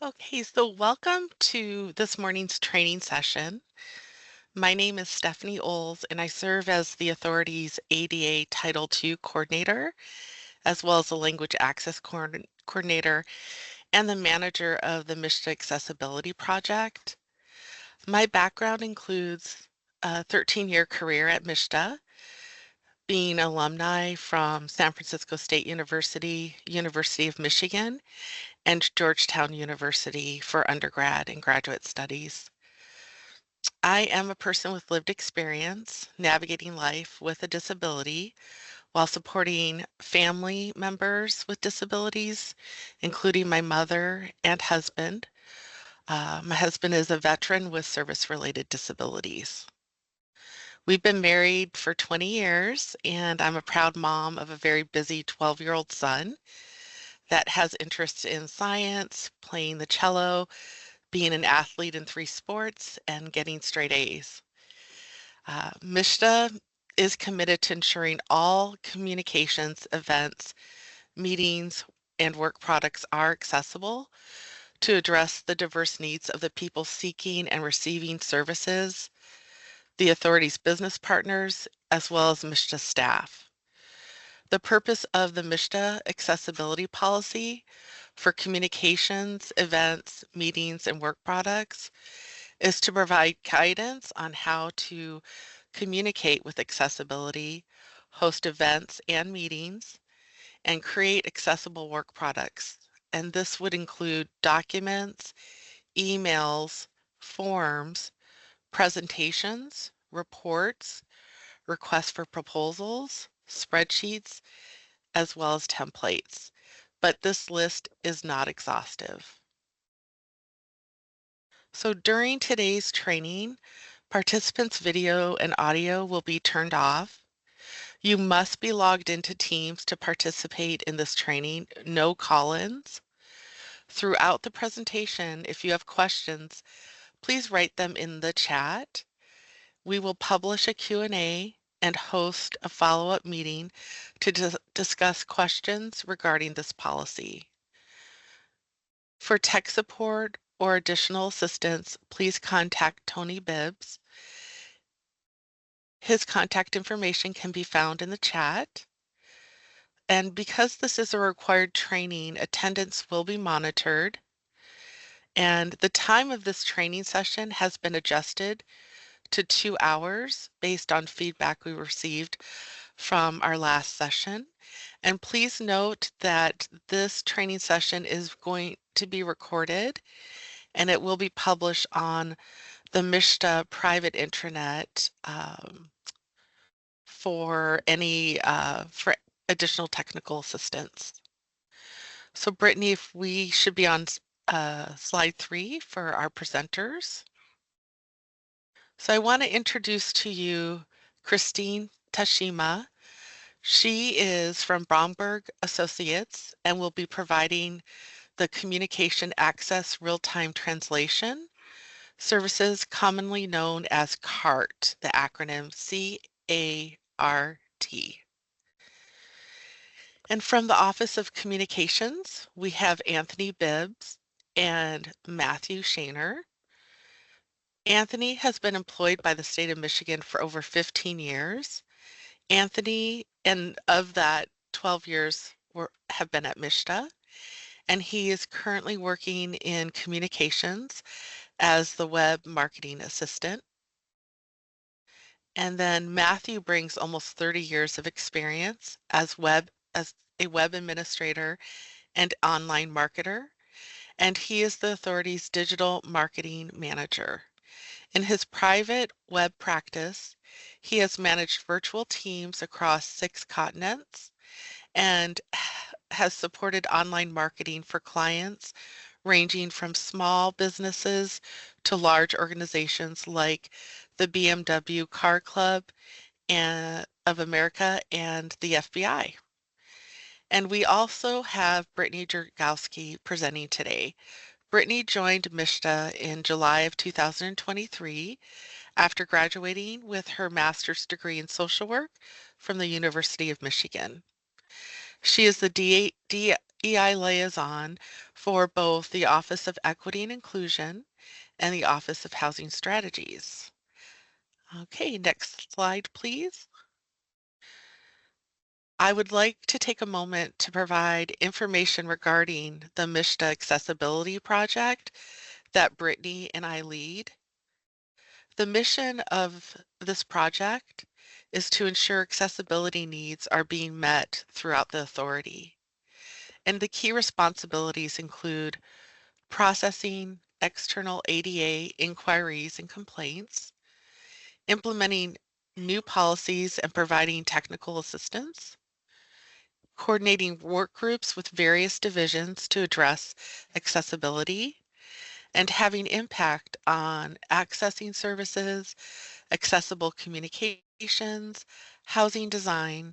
Okay, so welcome to this morning's training session. My name is Stephanie Oles, and I serve as the authority's ADA Title II coordinator, as well as the language access coordinator and the manager of the MSHDA Accessibility Project. My background includes a 13-year career at MSHDA, being alumni from San Francisco State University, University of Michigan, and Georgetown University for undergrad and graduate studies. I am a person with lived experience navigating life with a disability while supporting family members with disabilities, including my mother and husband. My husband is a veteran with service-related disabilities. We've been married for 20 years, and I'm a proud mom of a very busy 12-year-old son that has interests in science, playing the cello, being an athlete in 3 sports, and getting straight A's. MSHDA is committed to ensuring all communications, events, meetings, and work products are accessible to address the diverse needs of the people seeking and receiving services, the authority's business partners, as well as MSHDA staff. The purpose of the MSHDA accessibility policy for communications, events, meetings, and work products is to provide guidance on how to communicate with accessibility, host events and meetings, and create accessible work products. And this would include documents, emails, forms, presentations, reports, requests for proposals, spreadsheets, as well as templates. But this list is not exhaustive. So during today's training, participants' video and audio will be turned off. You must be logged into Teams to participate in this training, no call-ins. Throughout the presentation, if you have questions, please write them in the chat. We will publish a Q&A and host a follow-up meeting to discuss questions regarding this policy. For tech support or additional assistance, please contact Tony Bibbs. His contact information can be found in the chat. And because this is a required training, attendance will be monitored. And the time of this training session has been adjusted to 2 hours based on feedback we received from our last session. And please note that this training session is going to be recorded and it will be published on the MSHDA private intranet for additional technical assistance. So Brittany, if we should be on slide 3 for our presenters. So I want to introduce to you Christine Tashima. She is from Bromberg Associates and will be providing the Communication Access Real-Time Translation services commonly known as CART, the acronym C-A-R-T. And from the Office of Communications, we have Anthony Bibbs and Matthew Shaner. Anthony has been employed by the state of Michigan for over 15 years. Anthony, and of that, 12 years have been at MSHDA, and he is currently working in communications as the web marketing assistant. And then Matthew brings almost 30 years of experience as a web administrator and online marketer, and he is the authority's digital marketing manager. In his private web practice, he has managed virtual teams across 6 continents and has supported online marketing for clients ranging from small businesses to large organizations like the BMW Car Club of America and the FBI. And we also have Brittany Jergowski presenting today. Brittany joined MSHDA in July of 2023 after graduating with her master's degree in social work from the University of Michigan. She is the DEI liaison for both the Office of Equity and Inclusion and the Office of Housing Strategies. Okay, next slide, please. I would like to take a moment to provide information regarding the MSHDA Accessibility Project that Brittany and I lead. The mission of this project is to ensure accessibility needs are being met throughout the authority. And the key responsibilities include processing external ADA inquiries and complaints, implementing new policies and providing technical assistance, coordinating work groups with various divisions to address accessibility, and having impact on accessing services, accessible communications, housing design,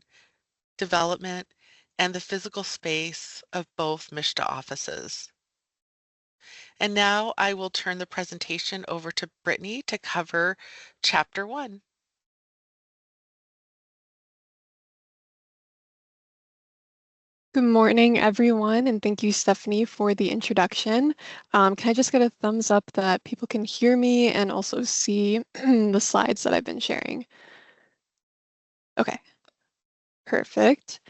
development, and the physical space of both MSHDA offices. And now I will turn the presentation over to Brittany to cover Chapter 1. Good morning, everyone, and thank you, Stephanie, for the introduction. Can I just get a thumbs up that people can hear me and also see the slides that I've been sharing? Okay, perfect.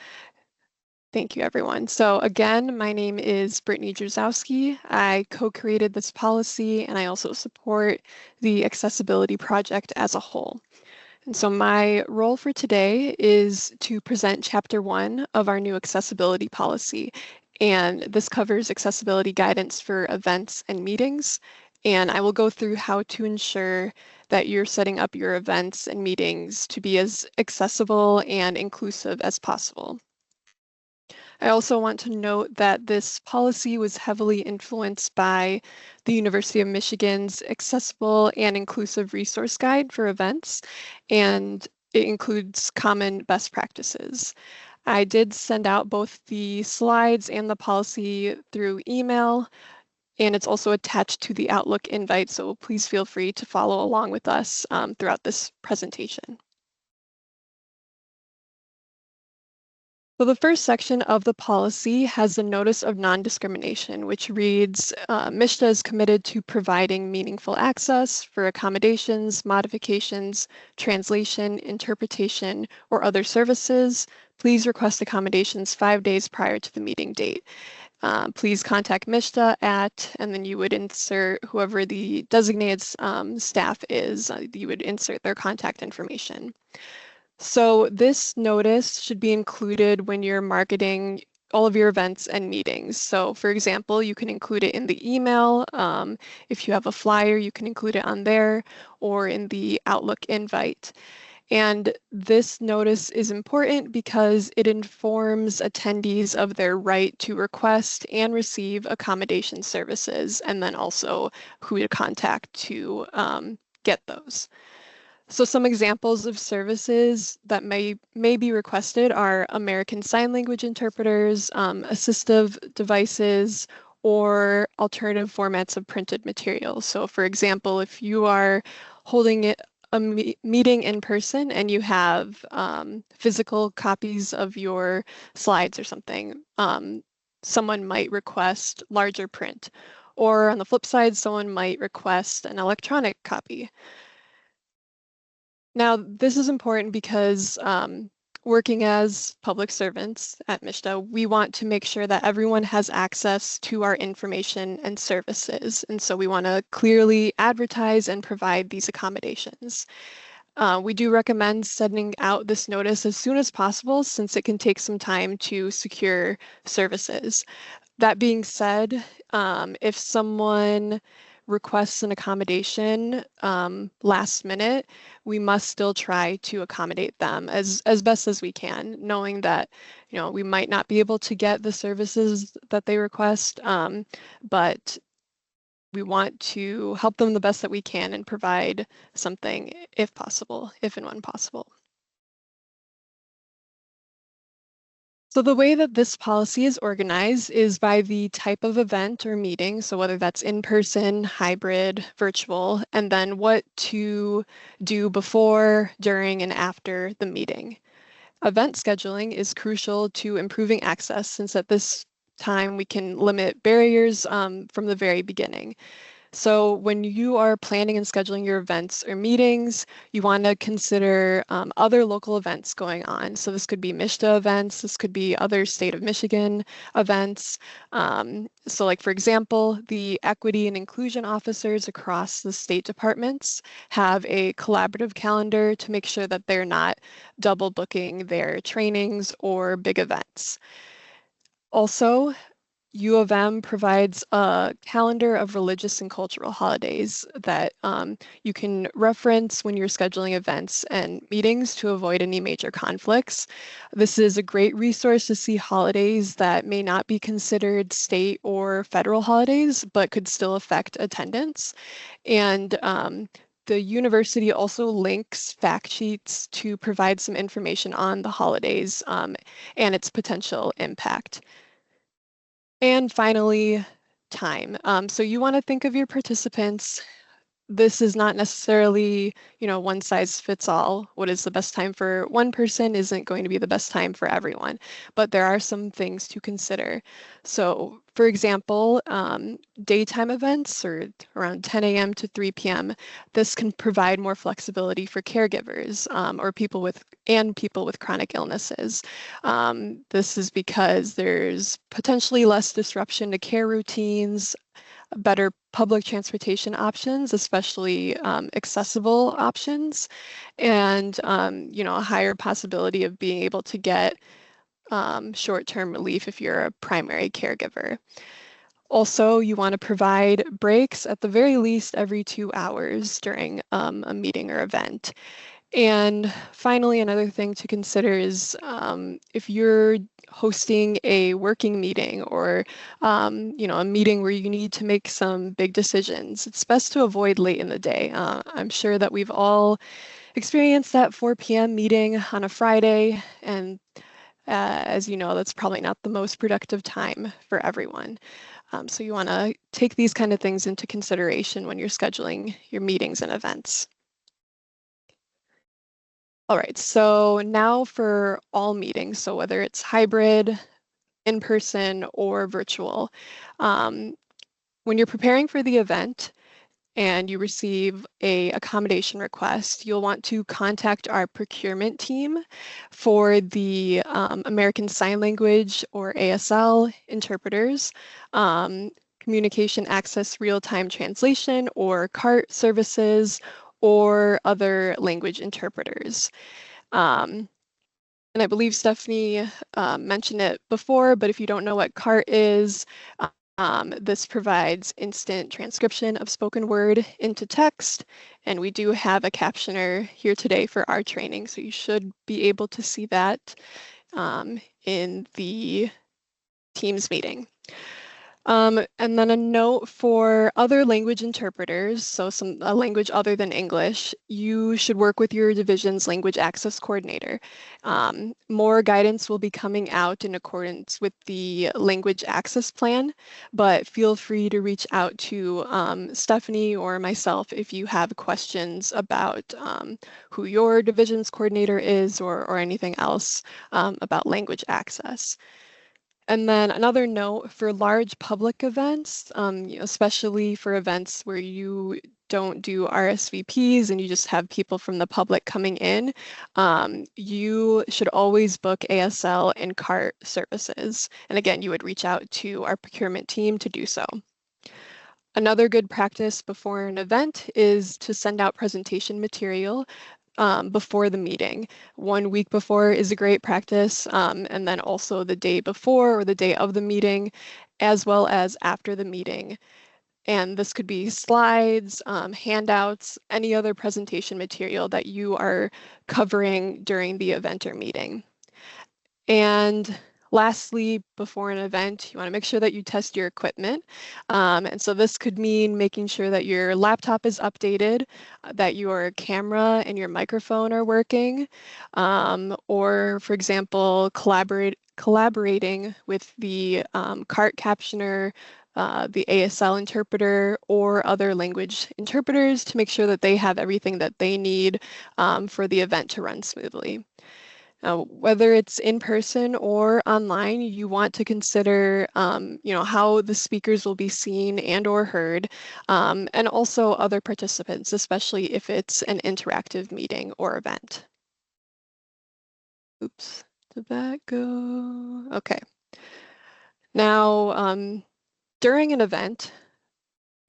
Thank you, everyone. So again, my name is Brittany Druzowski. I co-created this policy, and I also support the Accessibility Project as a whole. And so my role for today is to present Chapter 1 of our new accessibility policy. And this covers accessibility guidance for events and meetings. And I will go through how to ensure that you're setting up your events and meetings to be as accessible and inclusive as possible. I also want to note that this policy was heavily influenced by the University of Michigan's Accessible and Inclusive Resource Guide for Events, and it includes common best practices. I did send out both the slides and the policy through email, and it's also attached to the Outlook invite, so please feel free to follow along with us throughout this presentation. So the first section of the policy has a notice of non-discrimination, which reads, MSHDA is committed to providing meaningful access for accommodations, modifications, translation, interpretation, or other services. Please request accommodations 5 days prior to the meeting date. Please contact MSHDA at, and then you would insert whoever the designated staff is, you would insert their contact information. So this notice should be included when you're marketing all of your events and meetings. So for example, you can include it in the email. If you have a flyer, you can include it on there or in the Outlook invite. And this notice is important because it informs attendees of their right to request and receive accommodation services, and then also who to contact to get those. So some examples of services that may be requested are American Sign Language interpreters, assistive devices, or alternative formats of printed materials. So for example, if you are holding a meeting in person and you have physical copies of your slides or something, someone might request larger print. Or on the flip side, someone might request an electronic copy. Now, this is important because working as public servants at MSHDA, we want to make sure that everyone has access to our information and services. And so we want to clearly advertise and provide these accommodations. We do recommend sending out this notice as soon as possible since it can take some time to secure services. That being said, if someone requests an accommodation last minute, we must still try to accommodate them as best as we can, knowing that we might not be able to get the services that they request, but we want to help them the best that we can and provide something if possible, if and when possible. So the way that this policy is organized is by the type of event or meeting, so whether that's in-person, hybrid, virtual, and then what to do before, during, and after the meeting. Event scheduling is crucial to improving access since at this time, we can limit barriers from the very beginning. So when you are planning and scheduling your events or meetings, you want to consider other local events going on. So this could be MSHDA events, this could be other state of Michigan events. So like for example, the equity and inclusion officers across the state departments have a collaborative calendar to make sure that they're not double booking their trainings or big events. Also, U of M provides a calendar of religious and cultural holidays that you can reference when you're scheduling events and meetings to avoid any major conflicts. This is a great resource to see holidays that may not be considered state or federal holidays, but could still affect attendance. And the university also links fact sheets to provide some information on the holidays and its potential impact. And finally, time. So you want to think of your participants. This is not necessarily, one size fits all. What is the best time for one person isn't going to be the best time for everyone, but there are some things to consider. So for example, daytime events or around 10 a.m. to 3 p.m., this can provide more flexibility for caregivers or people with chronic illnesses. This is because there's potentially less disruption to care routines, better public transportation options, especially accessible options, and a higher possibility of being able to get short-term relief if you're a primary caregiver. Also, you want to provide breaks at the very least every 2 hours during a meeting or event. And finally, another thing to consider is if you're hosting a working meeting or a meeting where you need to make some big decisions, it's best to avoid late in the day. I'm sure that we've all experienced that 4 p.m. meeting on a Friday, and as you know, that's probably not the most productive time for everyone. So you want to take these kind of things into consideration when you're scheduling your meetings and events. All right, so now for all meetings, so whether it's hybrid, in person, or virtual, um, when you're preparing for the event and you receive a accommodation request, you'll want to contact our procurement team for the American Sign Language or ASL interpreters, communication access real-time translation or CART services, or other language interpreters. Um, and I believe Stephanie mentioned it before, but if you don't know what CART is, this provides instant transcription of spoken word into text. And we do have a captioner here today for our training, so you should be able to see that in the Teams meeting. And then a note for other language interpreters, so a language other than English, you should work with your division's language access coordinator. More guidance will be coming out in accordance with the language access plan, but feel free to reach out to Stephanie or myself if you have questions about who your division's coordinator is or anything else about language access. And then another note for large public events, especially for events where you don't do RSVPs and you just have people from the public coming in, you should always book ASL and CART services. And again, you would reach out to our procurement team to do so. Another good practice before an event is to send out presentation material before the meeting. 1 week before is a great practice, and then also the day before or the day of the meeting, as well as after the meeting. And this could be slides, handouts, any other presentation material that you are covering during the event or meeting. And lastly, before an event, you want to make sure that you test your equipment. And so this could mean making sure that your laptop is updated, that your camera and your microphone are working, or for example, collaborating with the CART captioner, the ASL interpreter, or other language interpreters to make sure that they have everything that they need for the event to run smoothly. Whether it's in person or online, you want to consider, how the speakers will be seen and or heard, and also other participants, especially if it's an interactive meeting or event. Oops, did that go? Okay. Now, during an event,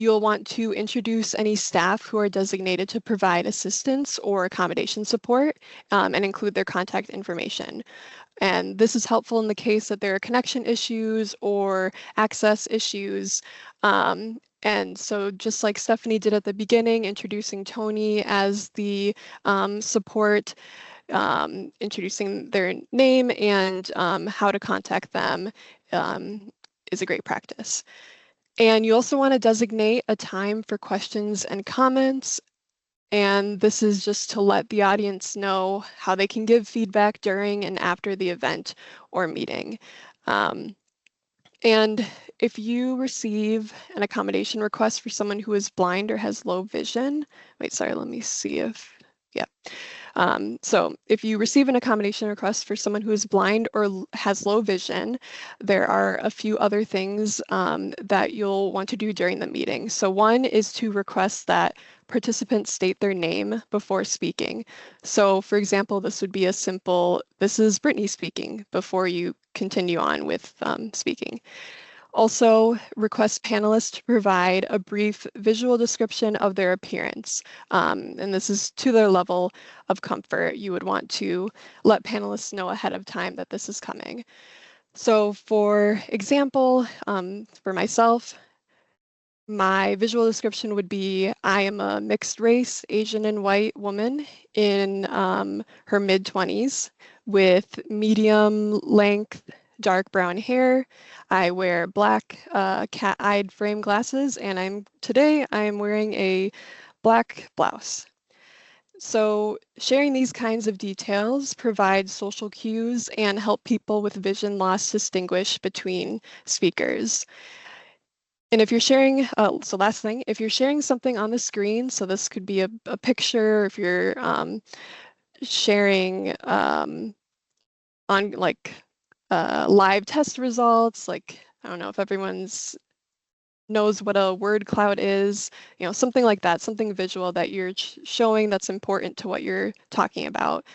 you'll want to introduce any staff who are designated to provide assistance or accommodation support, and include their contact information. And this is helpful in the case that there are connection issues or access issues. And so just like Stephanie did at the beginning, introducing Tony as the support, introducing their name and how to contact them is a great practice. And you also want to designate a time for questions and comments. And this is just to let the audience know how they can give feedback during and after the event or meeting. Um, and if you receive an accommodation request for someone who is blind or has low vision, wait, sorry, let me see if, yeah. So if you receive an accommodation request for someone who is blind or has low vision, there are a few other things that you'll want to do during the meeting. So one is to request that participants state their name before speaking. So for example, this would be a simple, "This is Brittany speaking," before you continue on with speaking. Also, request panelists to provide a brief visual description of their appearance. And this is to their level of comfort. You would want to let panelists know ahead of time that this is coming. So for example, for myself, my visual description would be, I am a mixed race, Asian and white woman in her mid-20s with medium length, dark brown hair. I wear black cat-eyed frame glasses, and today I'm wearing a black blouse. So sharing these kinds of details provides social cues and help people with vision loss distinguish between speakers. And if you're sharing, so last thing, if you're sharing something on the screen, so this could be a picture, if you're sharing on like live test results, like, I don't know if everyone's knows what a word cloud is, something like that, something visual that you're showing that's important to what you're talking about.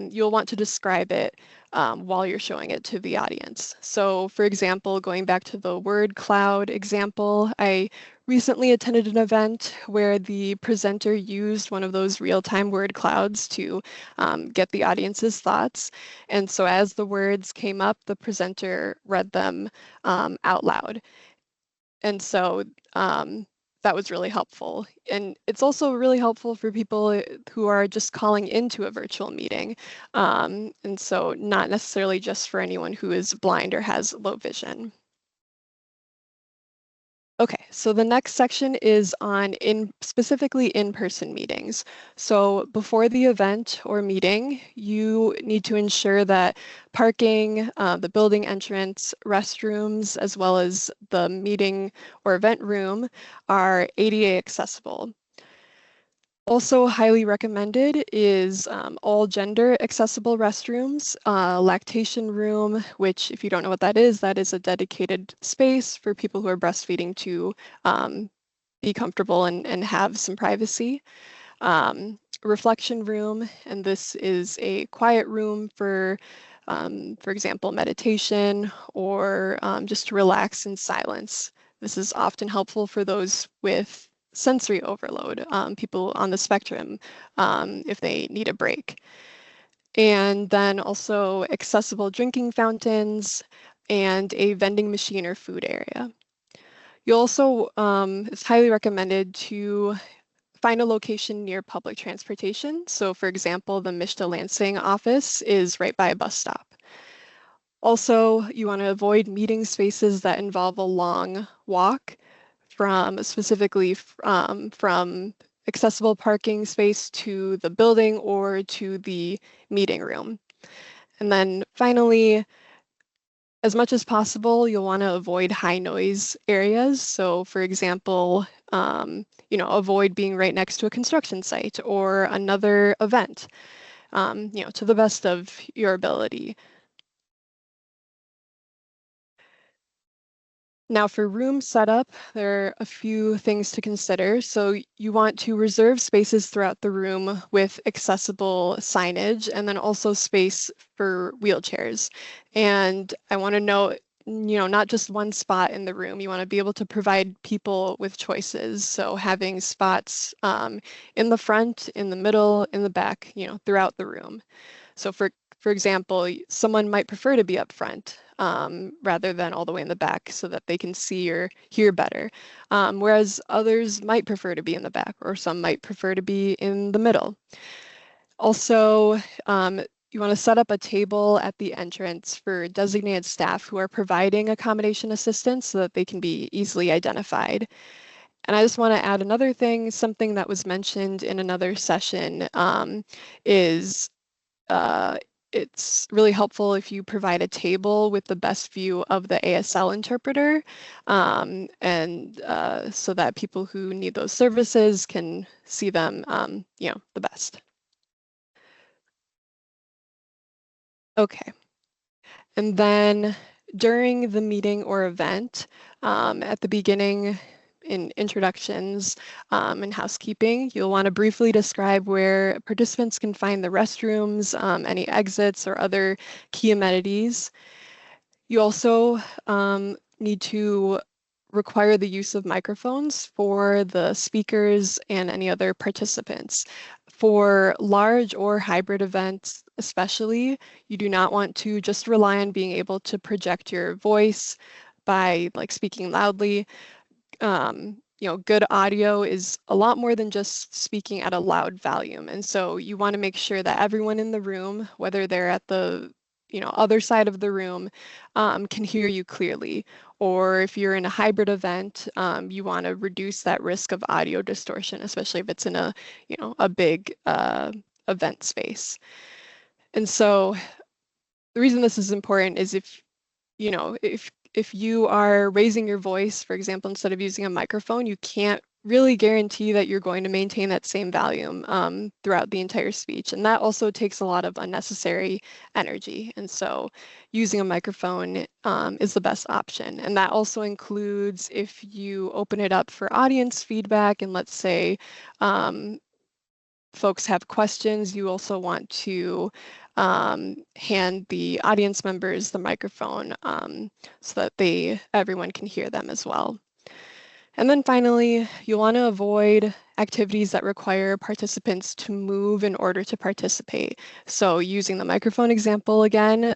You'll want to describe it while you're showing it to the audience. So for example, going back to the word cloud example, I recently attended an event where the presenter used one of those real-time word clouds to get the audience's thoughts. And so as the words came up, the presenter read them out loud. And so that was really helpful. And it's also really helpful for people who are just calling into a virtual meeting. And so not necessarily just for anyone who is blind or has low vision. Okay, so the next section is on specifically in-person meetings. So before the event or meeting, you need to ensure that parking, the building entrance, restrooms, as well as the meeting or event room are ADA accessible. Also highly recommended is all gender accessible restrooms, lactation room, which if you don't know what that is a dedicated space for people who are breastfeeding to be comfortable and have some privacy. Reflection room, and this is a quiet room for example, meditation or just to relax in silence. This is often helpful for those with sensory overload, people on the spectrum, if they need a break. And then also accessible drinking fountains and a vending machine or food area. You also, it's highly recommended to find a location near public transportation. So for example, the MSHDA Lansing office is right by a bus stop. Also, you want to avoid meeting spaces that involve a long walk specifically from accessible parking space to the building or to the meeting room. And then finally, as much as possible, you'll want to avoid high noise areas. So for example, avoid being right next to a construction site or another event. to the best of your ability. Now for room setup, there are a few things to consider. So you want to reserve spaces throughout the room with accessible signage and then also space for wheelchairs. And I want to note, not just one spot in the room. You want to be able to provide people with choices. So having spots in the front, in the middle, in the back, throughout the room. So for example, someone might prefer to be up front rather than all the way in the back so that they can see or hear better. Whereas others might prefer to be in the back, or some might prefer to be in the middle. Also, you want to set up a table at the entrance for designated staff who are providing accommodation assistance so that they can be easily identified. And I just want to add another thing, something that was mentioned in another session is uh, it's really helpful if you provide a table with the best view of the ASL interpreter, and so that people who need those services can see them, the best. Okay. And then during the meeting or event, at the beginning, in introductions and housekeeping, you'll want to briefly describe where participants can find the restrooms, any exits or other key amenities. You also need to require the use of microphones for the speakers and any other participants. For large or hybrid events, especially, you do not want to just rely on being able to project your voice by speaking loudly. Good audio is a lot more than just speaking at a loud volume. And so you want to make sure that everyone in the room, whether they're at the other side of the room, can hear you clearly. Or if you're in a hybrid event, you want to reduce that risk of audio distortion, especially if it's in a big event space. And so the reason this is important is if you are raising your voice, for example, instead of using a microphone, you can't really guarantee that you're going to maintain that same volume throughout the entire speech. And that also takes a lot of unnecessary energy. And so using a microphone is the best option. And that also includes if you open it up for audience feedback and let's say folks have questions, you also want to hand the audience members the microphone so that everyone can hear them as well. And then finally, you'll want to avoid activities that require participants to move in order to participate. So using the microphone example again,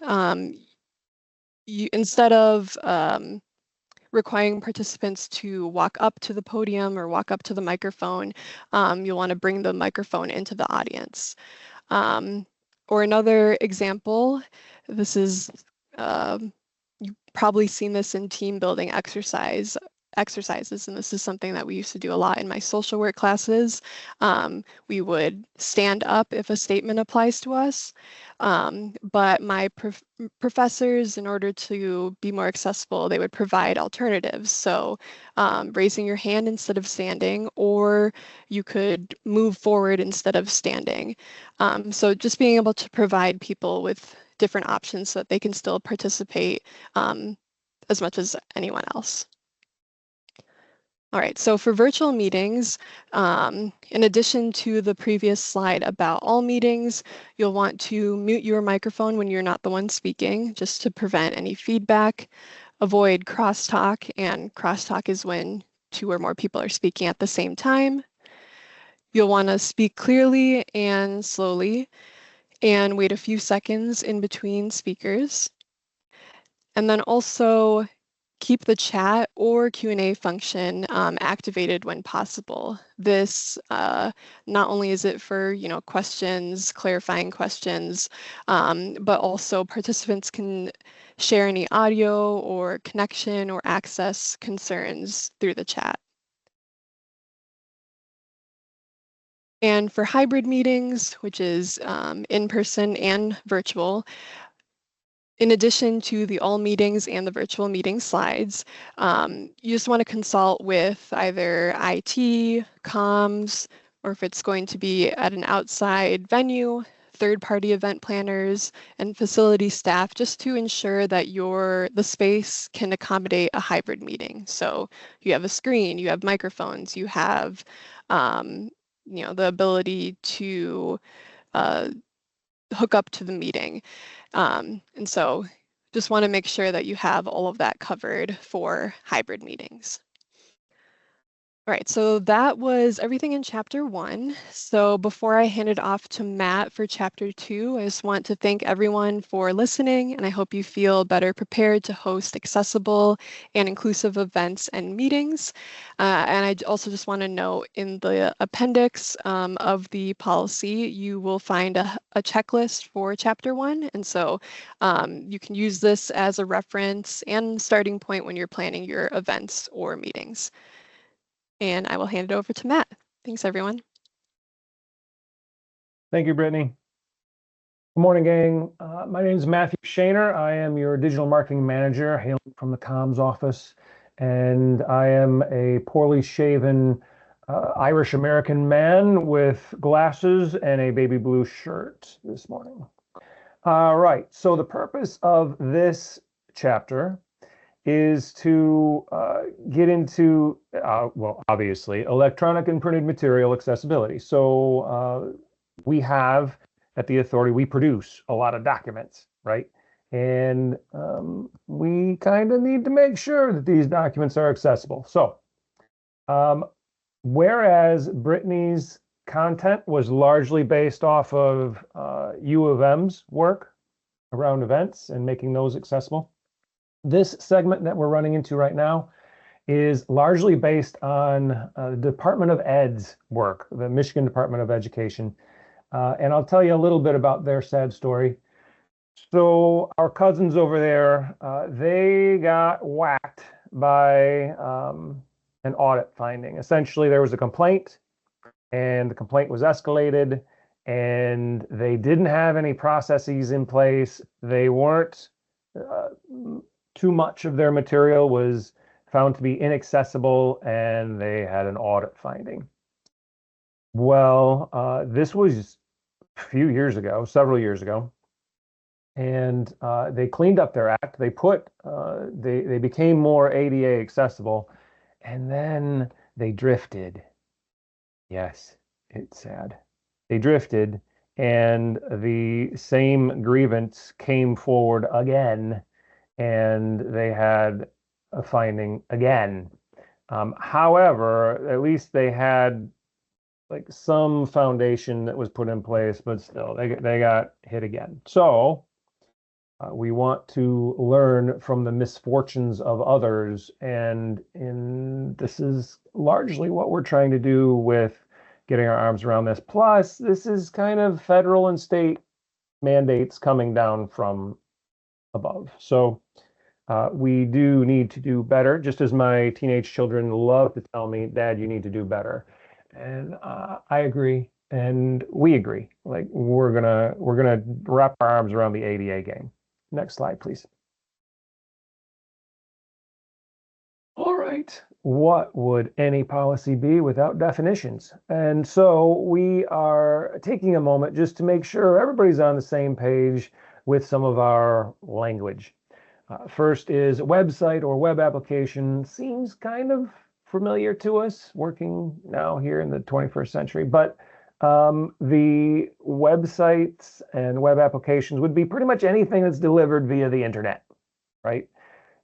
instead of requiring participants to walk up to the podium or walk up to the microphone, you'll want to bring the microphone into the audience. Or another example, this is, you've probably seen this in team building exercises, and this is something that we used to do a lot in my social work classes. We would stand up if a statement applies to us, but my professors, in order to be more accessible, they would provide alternatives. So raising your hand instead of standing, or you could move forward instead of standing. So just being able to provide people with different options so that they can still participate as much as anyone else. All right, so for virtual meetings, in addition to the previous slide about all meetings, you'll want to mute your microphone when you're not the one speaking, just to prevent any feedback. Avoid crosstalk, and crosstalk is when two or more people are speaking at the same time. You'll want to speak clearly and slowly, and wait a few seconds in between speakers. And then also keep the chat or Q&A function activated when possible. This not only is it for questions, clarifying questions, but also participants can share any audio or connection or access concerns through the chat. And for hybrid meetings, which is in person and virtual, in addition to the all meetings and the virtual meeting slides, you just want to consult with either IT, comms, or if it's going to be at an outside venue, third-party event planners and facility staff just to ensure that the space can accommodate a hybrid meeting. So you have a screen, you have microphones, you have um, the ability to uh, hook up to the meeting. And so just want to make sure that you have all of that covered for hybrid meetings. All right, so that was everything in chapter 1. So before I hand it off to Matt for chapter 2, I just want to thank everyone for listening, and I hope you feel better prepared to host accessible and inclusive events and meetings. And I also just want to note in the appendix of the policy, you will find a checklist for chapter 1. And so you can use this as a reference and starting point when you're planning your events or meetings. And I will hand it over to Matt. Thanks, everyone. Thank you, Brittany. Good morning, gang. My name is Matthew Shaner. I am your digital marketing manager, hailing from the comms office, and I am a poorly shaven Irish American man with glasses and a baby blue shirt this morning. All right, so the purpose of this chapter is to get into, well, obviously, electronic and printed material accessibility. So we have, at the authority, we produce a lot of documents, right? And we kind of need to make sure that these documents are accessible. So whereas Brittany's content was largely based off of U of M's work around events and making those accessible, this segment that we're running into right now is largely based on the Department of Ed's work, the Michigan Department of Education. And I'll tell you a little bit about their sad story. So our cousins over there, they got whacked by an audit finding. Essentially, there was a complaint, and the complaint was escalated, and they didn't have any processes in place. They weren't too much of their material was found to be inaccessible, and they had an audit finding. Well, this was a few years ago, several years ago, and they cleaned up their act. They they became more ADA accessible, and then they drifted. Yes, it's sad. They drifted, and the same grievance came forward again, and they had a finding again. However, at least they had like some foundation that was put in place, but still they got hit again. So we want to learn from the misfortunes of others, and this is largely what we're trying to do with getting our arms around this. Plus, this is kind of federal and state mandates coming down from above. So we do need to do better, just as my teenage children love to tell me, Dad, you need to do better. And I agree, and we agree. Like we're gonna wrap our arms around the ADA game. Next slide, please. All right. What would any policy be without definitions? And so we are taking a moment just to make sure everybody's on the same page with some of our language. First is website or web application. Seems kind of familiar to us working now here in the 21st century, but the websites and web applications would be pretty much anything that's delivered via the internet, right?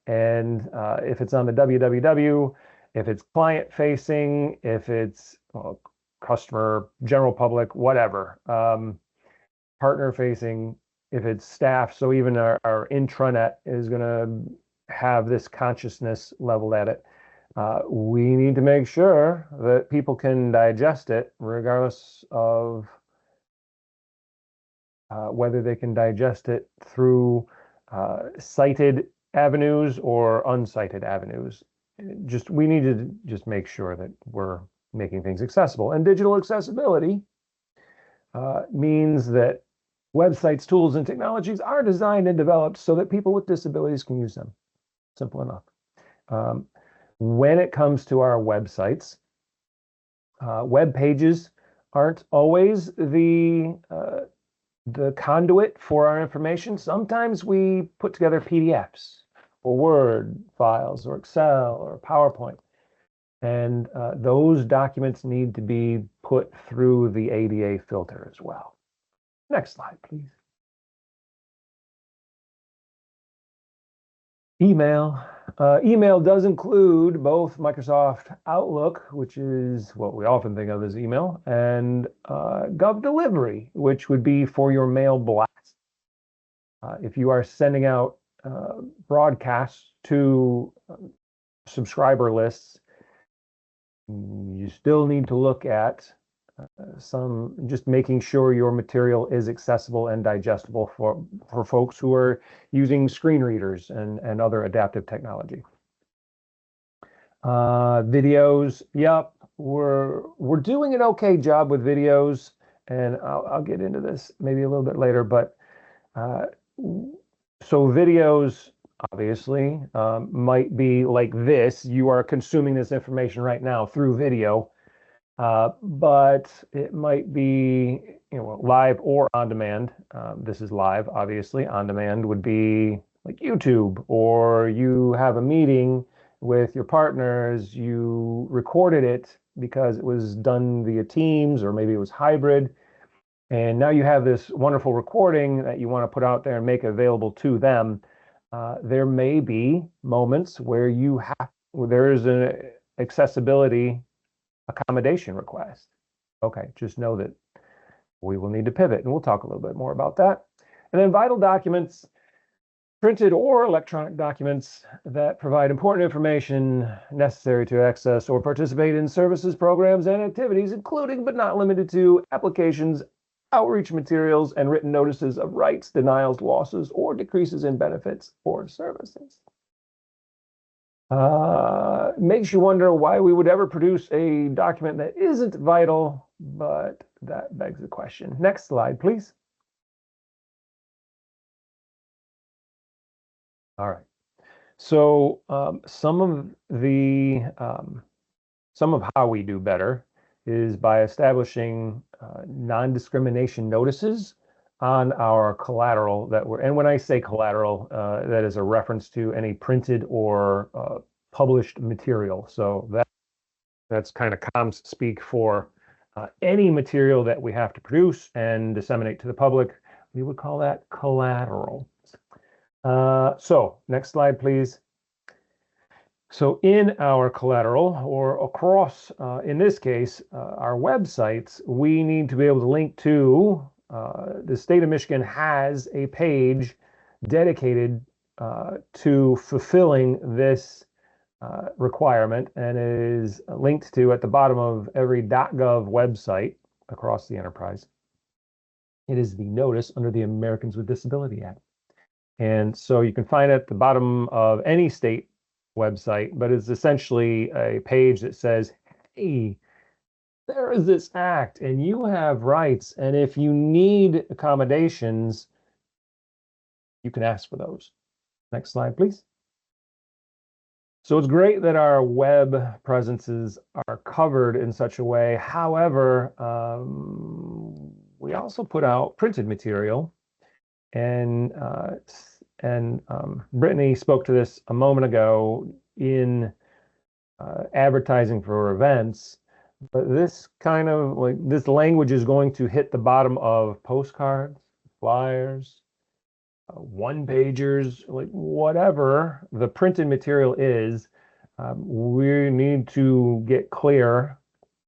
And if it's on the www, if it's client facing, if it's customer, general public, whatever, partner facing, if it's staff, so even our intranet is going to have this consciousness leveled at it. We need to make sure that people can digest it, regardless of whether they can digest it through cited avenues or uncited avenues. We need to just make sure that we're making things accessible. And digital accessibility means that websites, tools, and technologies are designed and developed so that people with disabilities can use them. Simple enough. When it comes to our websites, web pages aren't always the the conduit for our information. Sometimes we put together PDFs or Word files or Excel or PowerPoint. And those documents need to be put through the ADA filter as well. Next slide, please. Email. Email does include both Microsoft Outlook, which is what we often think of as email, and Gov Delivery, which would be for your mail blast. If you are sending out broadcasts to subscriber lists, you still need to look at just making sure your material is accessible and digestible for folks who are using screen readers and other adaptive technology. Videos, yep, we're doing an okay job with videos, and I'll get into this maybe a little bit later, but so videos obviously might be like this. You are consuming this information right now through video. But it might be, live or on demand. This is live, obviously. On demand would be like YouTube, or you have a meeting with your partners, you recorded it because it was done via Teams, or maybe it was hybrid. And now you have this wonderful recording that you want to put out there and make available to them. There may be moments where there is an accessibility accommodation request. Okay, just know that we will need to pivot, and we'll talk a little bit more about that. And then vital documents, printed or electronic documents that provide important information necessary to access or participate in services, programs, and activities, including but not limited to applications, outreach materials, and written notices of rights, denials, losses, or decreases in benefits or services. Makes you wonder why we would ever produce a document that isn't vital, but that begs the question. Next slide, please. All right. So some of how we do better is by establishing non-discrimination notices on our collateral and when I say collateral, that is a reference to any printed or published material. So that's kind of comms speak for any material that we have to produce and disseminate to the public. We would call that collateral. So next slide, please. So in our collateral, or across, in this case, our websites, we need to be able to link to, the state of Michigan has a page dedicated to fulfilling this requirement, and is linked to at the bottom of every .gov website across the enterprise. It is the notice under the Americans with Disability Act. And so you can find it at the bottom of any state website, but it's essentially a page that says, hey, there is this act and you have rights, and if you need accommodations, you can ask for those. Next slide, please. So it's great that our web presences are covered in such a way. However, we also put out printed material, and Brittany spoke to this a moment ago in advertising for events. But this kind of this language is going to hit the bottom of postcards, flyers, one pagers, whatever the printed material is. We need to get clear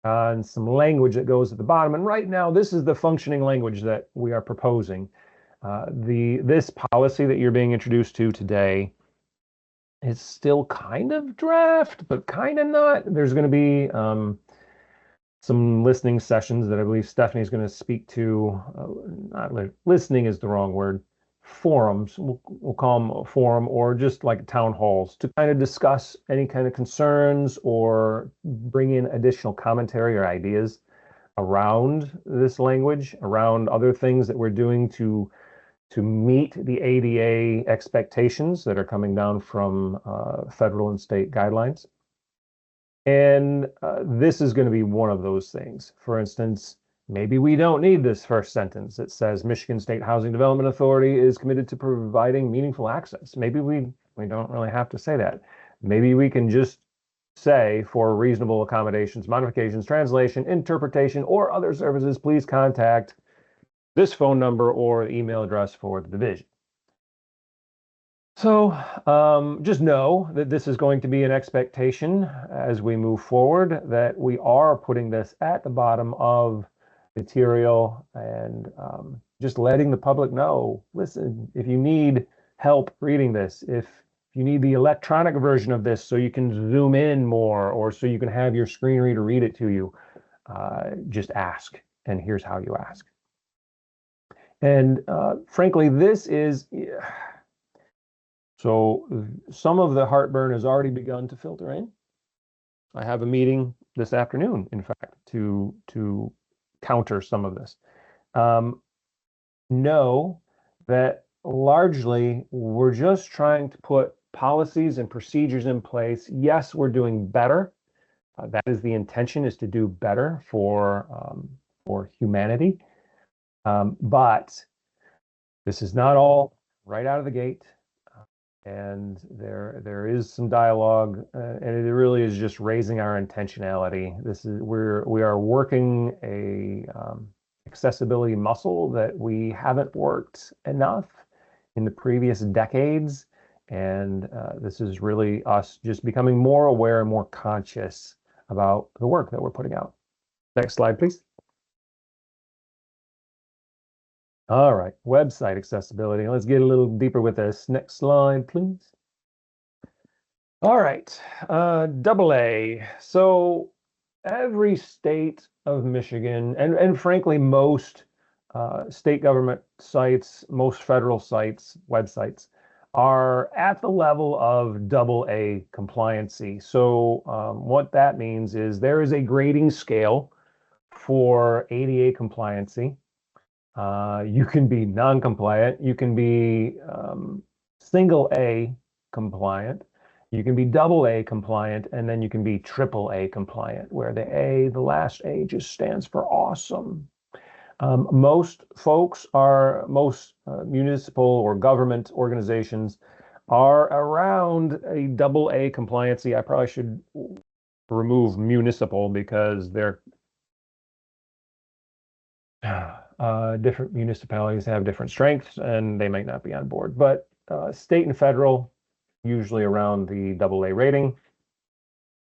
on some language that goes at the bottom. And right now, this is the functioning language that we are proposing. This policy that you're being introduced to today is still kind of draft, but kind of not. There's going to be some listening sessions that I believe Stephanie's going to speak to. Not listening is the wrong word. Forums, we'll call them a forum, or just like town halls, to kind of discuss any kind of concerns or bring in additional commentary or ideas around this language, around other things that we're doing to meet the ADA expectations that are coming down from federal and state guidelines. And this is going to be one of those things. For instance, maybe we don't need this first sentence. It says Michigan State Housing Development Authority is committed to providing meaningful access. Maybe we don't really have to say that. Maybe we can just say for reasonable accommodations, modifications, translation, interpretation, or other services, please contact this phone number or email address for the division. So just know that this is going to be an expectation as we move forward, that we are putting this at the bottom of material and just letting the public know, listen, if you need help reading this, if you need the electronic version of this so you can zoom in more or so you can have your screen reader read it to you, just ask. And here's how you ask. And frankly, this is... So some of the heartburn has already begun to filter in. I have a meeting this afternoon, in fact, to counter some of this. Know that largely we're just trying to put policies and procedures in place. Yes, we're doing better. That is the intention, is to do better for humanity. But this is not all right out of the gate. And there is some dialogue, and it really is just raising our intentionality. We are working a accessibility muscle that we haven't worked enough in the previous decades, and this is really us just becoming more aware and more conscious about the work that we're putting out. Next slide, please. All right, website accessibility. Let's get a little deeper with this. Next slide, please. All right, AA. So every state of Michigan, and frankly, most state government sites, most federal sites, websites, are at the level of AA compliancy. So what that means is there is a grading scale for ADA compliancy. You can be non-compliant, you can be single A compliant, you can be double A compliant, and then you can be triple A compliant, where the last A just stands for awesome. Most municipal or government organizations are around a double A compliancy. I probably should remove municipal because they're different municipalities have different strengths and they might not be on board, but state and federal usually around the AA rating.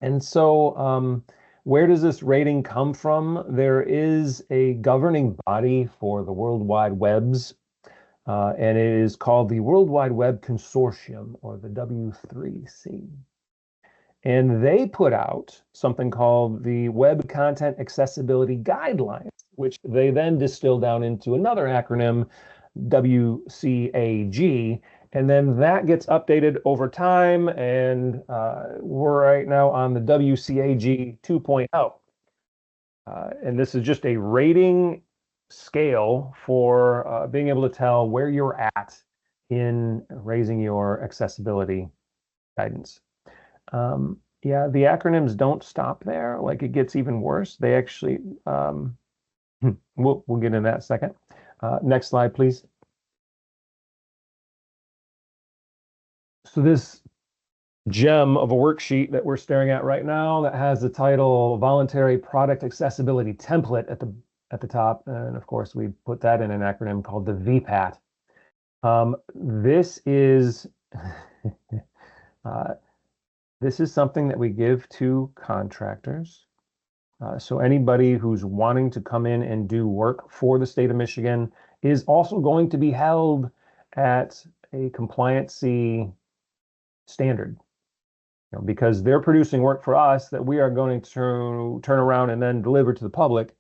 And so where does this rating come from? There is a governing body for the World Wide Webs, and it is called the World Wide Web Consortium, or the W3C. And they put out something called the Web Content Accessibility Guidelines, which they then distill down into another acronym, WCAG, and then that gets updated over time, and we're right now on the WCAG 2.0. And this is just a rating scale for being able to tell where you're at in raising your accessibility guidance. Yeah, the acronyms don't stop there. Like, it gets even worse. They actually, we'll get into that in a second. Next slide, please. So this gem of a worksheet that we're staring at right now that has the title Voluntary Product Accessibility Template at the top. And of course, we put that in an acronym called the VPAT. This is this is something that we give to contractors. So anybody who's wanting to come in and do work for the state of Michigan is also going to be held at a compliancy standard, because they're producing work for us that we are going to turn around and then deliver to the public.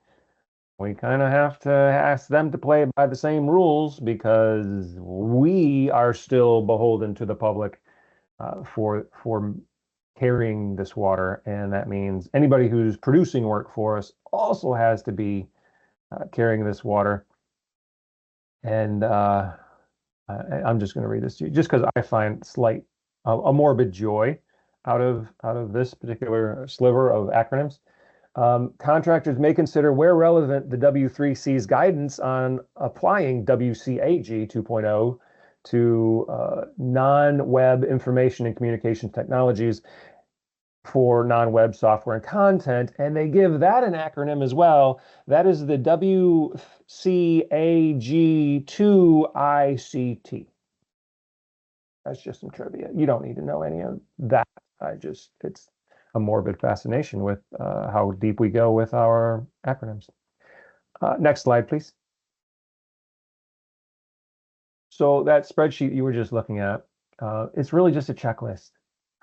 We kind of have to ask them to play by the same rules, because we are still beholden to the public for carrying this water, and that means anybody who's producing work for us also has to be carrying this water. And I'm just going to read this to you, just because I find a morbid joy out of this particular sliver of acronyms. Contractors may consider, where relevant, the W3C's guidance on applying WCAG 2.0 to non-web information and communications technologies for non-web software and content, and they give that an acronym as well. That is the WCAG2ICT. That's just some trivia. You don't need to know any of that. It's a morbid fascination with how deep we go with our acronyms. Next slide, please. So that spreadsheet you were just looking at, it's really just a checklist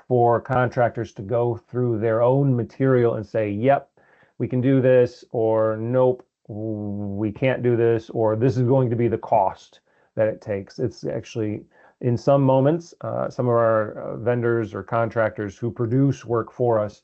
for contractors to go through their own material and say, yep, we can do this, or nope, we can't do this, or this is going to be the cost that it takes. It's actually, in some moments, some of our vendors or contractors who produce work for us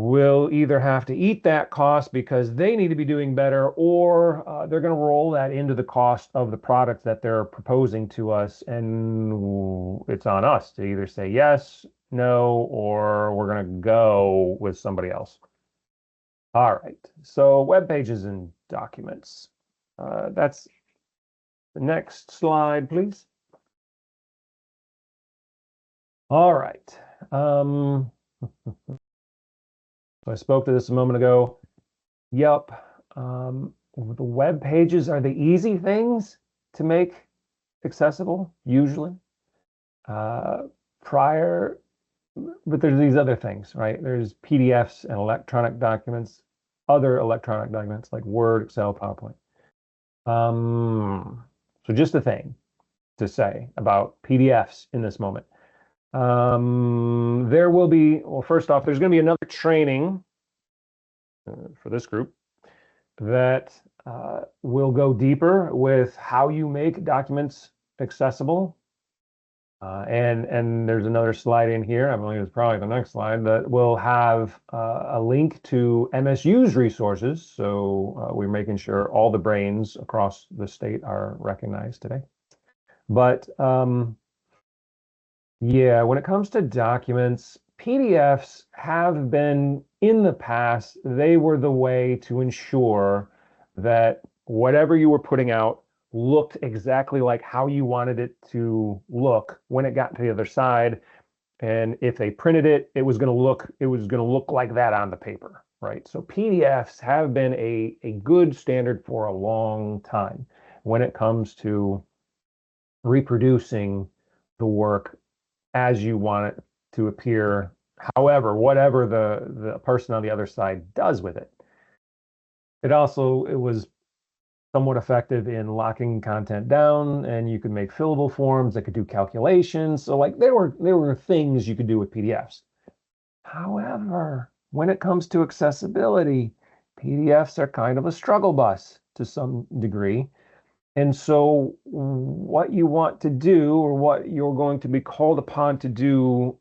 will either have to eat that cost because they need to be doing better, or they're going to roll that into the cost of the product that they're proposing to us. And it's on us to either say yes, no, or we're going to go with somebody else. All right, so web pages and documents. That's the next slide, please. All right. So I spoke to this a moment ago. Yep. The web pages are the easy things to make accessible, usually. But there's these other things, right? There's PDFs and electronic documents, other electronic documents like Word, Excel, PowerPoint. So just a thing to say about PDFs in this moment. There will be, well, first off, there's going to be another training for this group that will go deeper with how you make documents accessible. And there's another slide in here, I believe it's probably the next slide, that will have a link to MSU's resources. So we're making sure all the brains across the state are recognized today. But yeah, when it comes to documents, PDFs have been, in the past, they were the way to ensure that whatever you were putting out looked exactly like how you wanted it to look when it got to the other side. And if they printed it, it was going to look like that on the paper, right? So PDFs have been a good standard for a long time when it comes to reproducing the work as you want it to appear, however, whatever the person on the other side does with it. It was somewhat effective in locking content down, and you could make fillable forms that could do calculations. So like there were things you could do with PDFs. However, when it comes to accessibility, PDFs are kind of a struggle bus to some degree. And so what you want to do, or what you're going to be called upon to do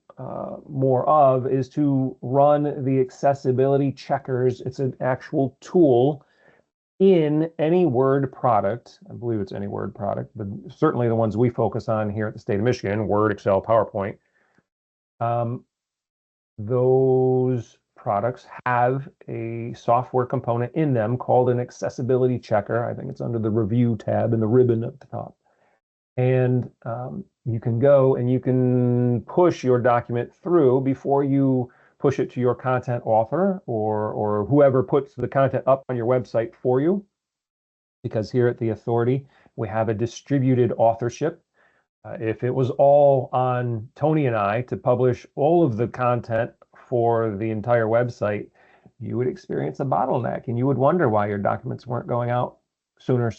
more of, is to run the accessibility checkers. It's an actual tool in any Word product. I believe it's any Word product, but certainly the ones we focus on here at the state of Michigan, Word, Excel, PowerPoint. Those products have a software component in them called an accessibility checker. I think it's under the review tab in the ribbon at the top. And you can go and you can push your document through before you push it to your content author or whoever puts the content up on your website for you. Because here at the Authority, we have a distributed authorship. If it was all on Tony and I to publish all of the content for the entire website, you would experience a bottleneck and you would wonder why your documents weren't going out sooner.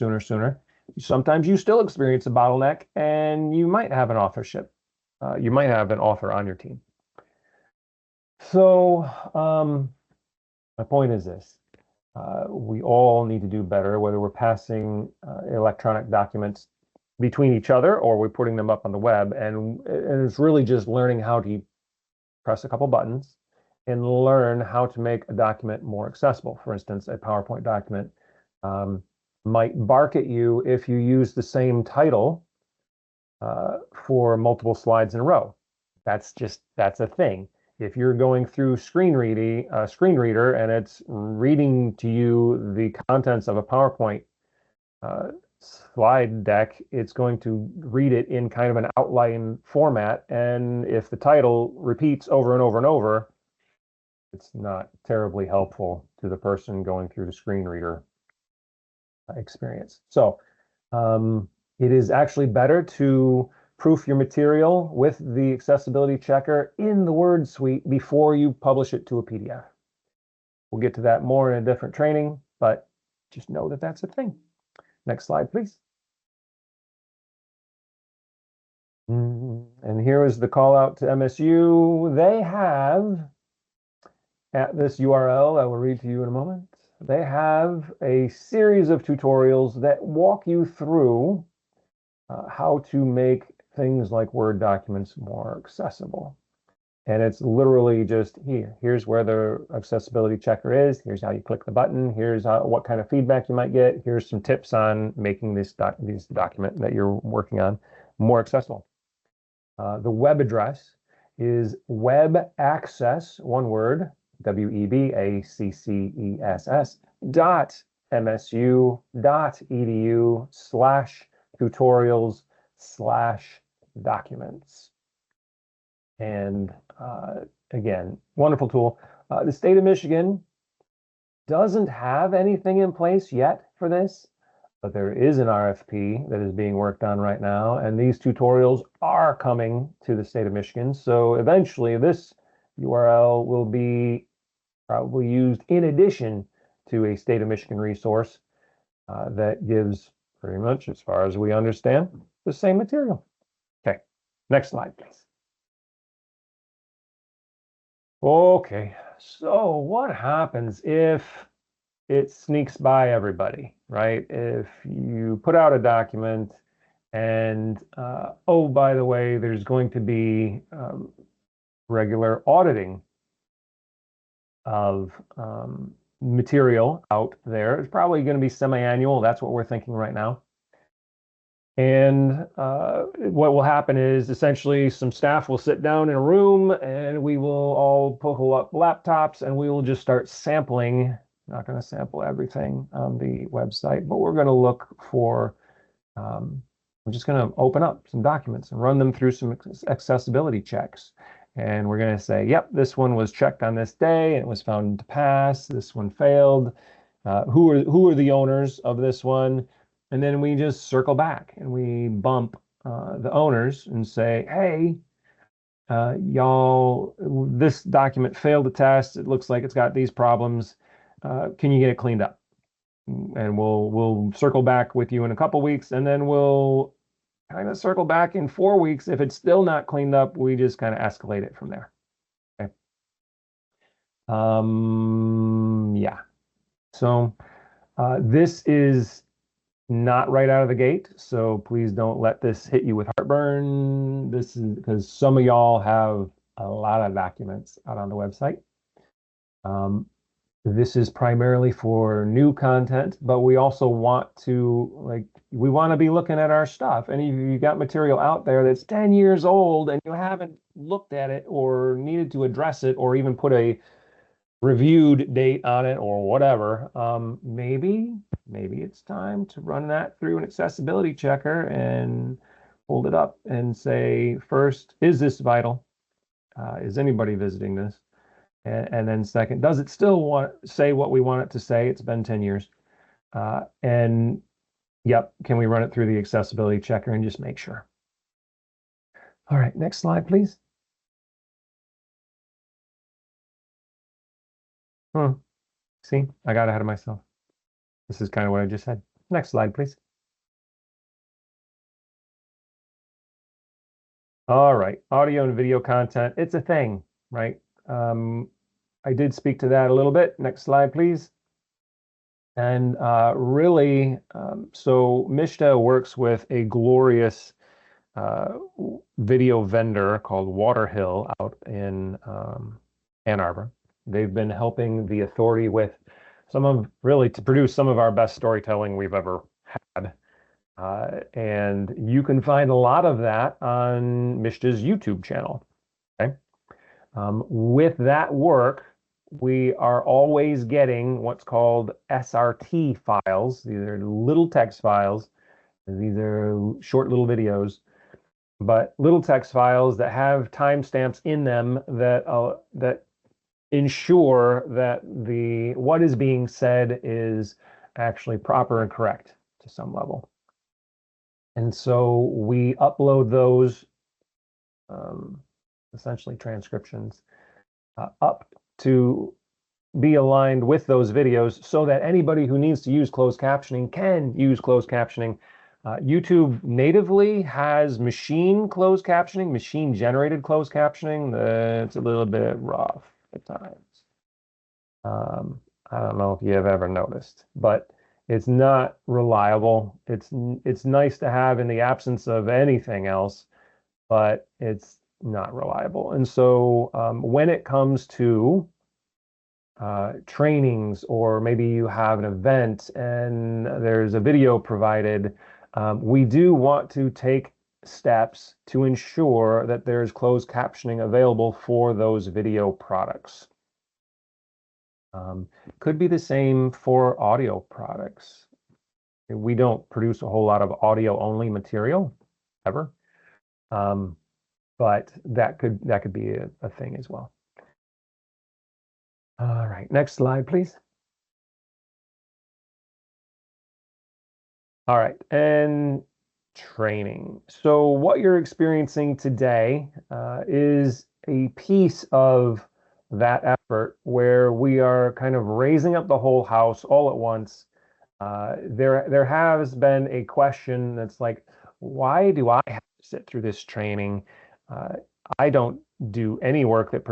Sometimes you still experience a bottleneck and you might have an authorship. You might have an author on your team. So my point is this. We all need to do better, whether we're passing electronic documents between each other or we're putting them up on the web. And it's really just learning how to press a couple buttons and learn how to make a document more accessible. For instance, a PowerPoint document might bark at you if you use the same title for multiple slides in a row. That's a thing. if you're going through screen reader and it's reading to you the contents of a PowerPoint slide deck, it's going to read it in kind of an outline format. And if the title repeats over and over and over, it's not terribly helpful to the person going through the screen reader experience. So it is actually better to proof your material with the accessibility checker in the Word suite before you publish it to a PDF. We'll get to that more in a different training, but just know that that's a thing. Next slide, please. And here is the call out to MSU. They have, at this URL I will read to you in a moment, they have a series of tutorials that walk you through how to make things like Word documents more accessible. And it's literally just here's where the accessibility checker is. Here's how you click the button. Here's what kind of feedback you might get. Here's some tips on making this document that you're working on more accessible. The web address is webaccess, one word, WEBACCESS msu.edu/tutorials/documents. And again, wonderful tool. The state of Michigan doesn't have anything in place yet for this, but there is an RFP that is being worked on right now, and these tutorials are coming to the state of Michigan. So eventually this URL will be probably used in addition to a state of Michigan resource that gives pretty much, as far as we understand, the same material. Okay, next slide, please. Okay, so what happens if it sneaks by everybody, right? If you put out a document and, oh, by the way, there's going to be regular auditing of material out there. It's probably going to be semi-annual. That's what we're thinking right now. And what will happen is essentially some staff will sit down in a room and we will all pull up laptops and we will just start sampling. Not going to sample everything on the website, but we're going to look for, we're just going to open up some documents and run them through some accessibility checks. And we're going to say, yep, this one was checked on this day and it was found to pass. This one failed. Who are the owners of this one? And then we just circle back and we bump the owners and say, hey, y'all, this document failed the test. It looks like it's got these problems. Can you get it cleaned up? And we'll circle back with you in a couple weeks, and then we'll kind of circle back in 4 weeks. If it's still not cleaned up, we just kind of escalate it from there. Okay. Yeah. So this is not right out of the gate, so please don't let this hit you with heartburn. This is because some of y'all have a lot of documents out on the website. This is primarily for new content, but we also want to, we want to be looking at our stuff. And if you got material out there that's 10 years old and you haven't looked at it or needed to address it or even put a reviewed date on it or whatever, maybe it's time to run that through an accessibility checker and hold it up and say, first, is this vital? Is anybody visiting this? And then second, does it still say what we want it to say? It's been 10 years. And yep, can we run it through the accessibility checker and just make sure? All right, next slide, please. See, I got ahead of myself. This is kind of what I just said. Next slide, please. All right, audio and video content. It's a thing, right? I did speak to that a little bit. Next slide, please. And really, so MSHDA works with a glorious video vendor called Waterhill out in Ann Arbor. They've been helping the authority with to produce some of our best storytelling we've ever had. And you can find a lot of that on MSHDA's YouTube channel. Okay. With that work, we are always getting what's called SRT files. These are little text files. These are short little videos, but little text files that have timestamps in them that ensure that the what is being said is actually proper and correct to some level. And so we upload those essentially transcriptions up to be aligned with those videos so that anybody who needs to use closed captioning can use closed captioning. YouTube natively has machine closed captioning, machine generated closed captioning. It's a little bit rough at times. I don't know if you have ever noticed, but it's not reliable. It's nice to have in the absence of anything else, but it's not reliable. And so when it comes to trainings, or maybe you have an event and there's a video provided, we do want to take steps to ensure that there's closed captioning available for those video products. Could be the same for audio products. We don't produce a whole lot of audio only material ever, but that could be a thing as well. All right, next slide, please. All right, and training. So what you're experiencing today is a piece of that effort where we are kind of raising up the whole house all at once. There has been a question that's like, why do I have to sit through this training? I don't do any work that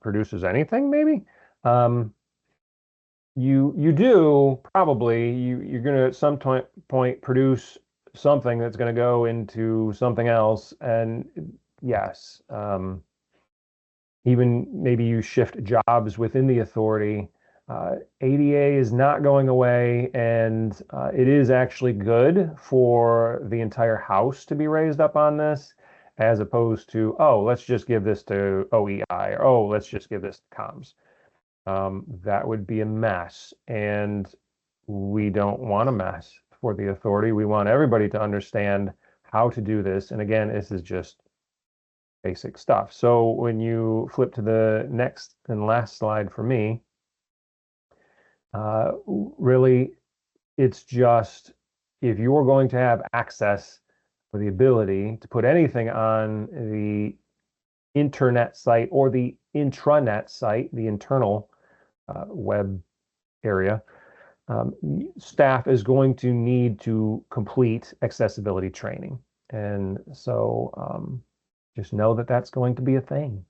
produces anything, maybe. You do probably you're going to at some point produce something that's going to go into something else, and yes, even maybe you shift jobs within the authority. ADA is not going away, and it is actually good for the entire house to be raised up on this, as opposed to, oh, let's just give this to OEI, or oh, let's just give this to comms. That would be a mess, and we don't want a mess for the authority. We want everybody to understand how to do this. And again, this is just basic stuff. So when you flip to the next and last slide for me, really, it's just if you're going to have access or the ability to put anything on the internet site or the intranet site, the internal web area, staff is going to need to complete accessibility training. And so just know that that's going to be a thing.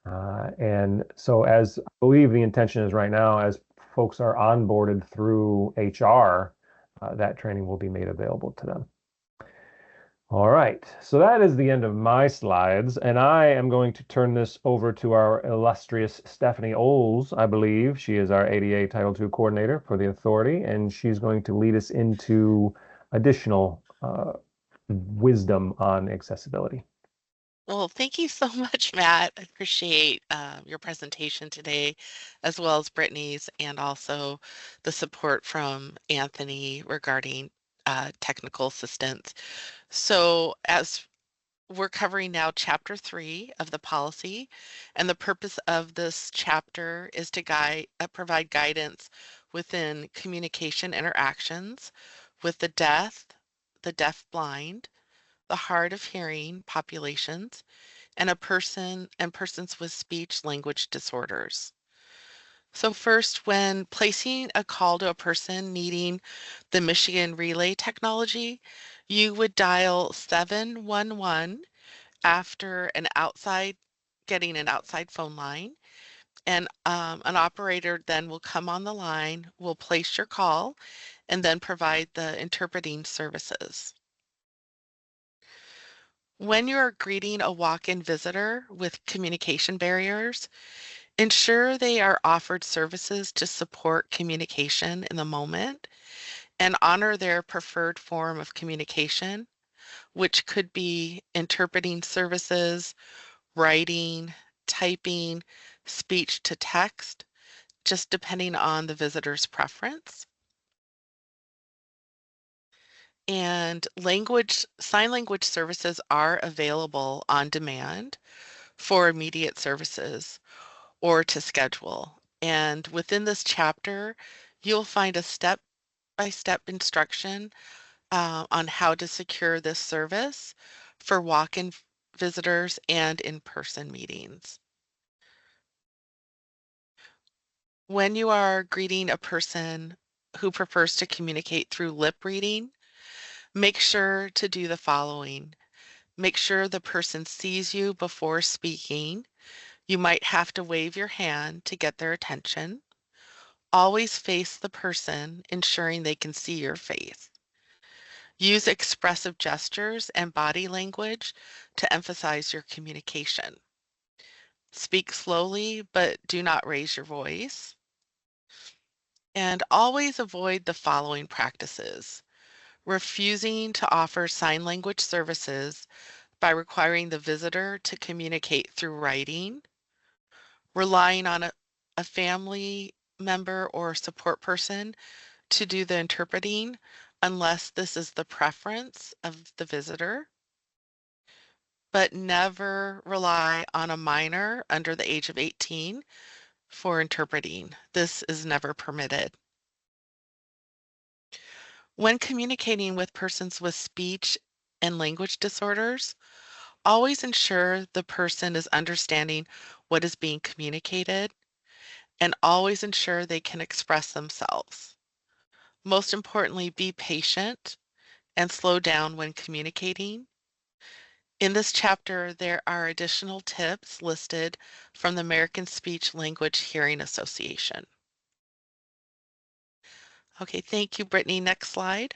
And so as I believe the intention is right now, as folks are onboarded through HR, that training will be made available to them. All right, so that is the end of my slides, and I am going to turn this over to our illustrious Stephanie Oles, I believe. She is our ADA Title II coordinator for the authority, and she's going to lead us into additional wisdom on accessibility. Well, thank you so much, Matt. I appreciate your presentation today, as well as Brittany's, and also the support from Anthony regarding technical assistance. So as we're covering now Chapter 3 of the policy, and the purpose of this chapter is to provide guidance within communication interactions with the deaf-blind, the hard of hearing populations, and persons with speech language disorders. So first, when placing a call to a person needing the Michigan Relay technology, you would dial 711 after getting an outside phone line, and an operator then will come on the line, will place your call, and then provide the interpreting services. When you are greeting a walk-in visitor with communication barriers, ensure they are offered services to support communication in the moment and honor their preferred form of communication, which could be interpreting services, writing, typing, speech to text, just depending on the visitor's preference. And sign language services are available on demand for immediate services or to schedule. And within this chapter, you'll find a step-by-step instruction on how to secure this service for walk-in visitors and in-person meetings. When you are greeting a person who prefers to communicate through lip reading, make sure to do the following. Make sure the person sees you before speaking. You might have to wave your hand to get their attention. Always face the person, ensuring they can see your face. Use expressive gestures and body language to emphasize your communication. Speak slowly, but do not raise your voice. And always avoid the following practices: refusing to offer sign language services by requiring the visitor to communicate through writing, relying on a family member or support person to do the interpreting unless this is the preference of the visitor, but never rely on a minor under the age of 18 for interpreting. This is never permitted. When communicating with persons with speech and language disorders, always ensure the person is understanding what is being communicated and always ensure they can express themselves. Most importantly, be patient and slow down when communicating. In this chapter, there are additional tips listed from the American Speech Language Hearing Association. Okay, thank you, Brittany. Next slide.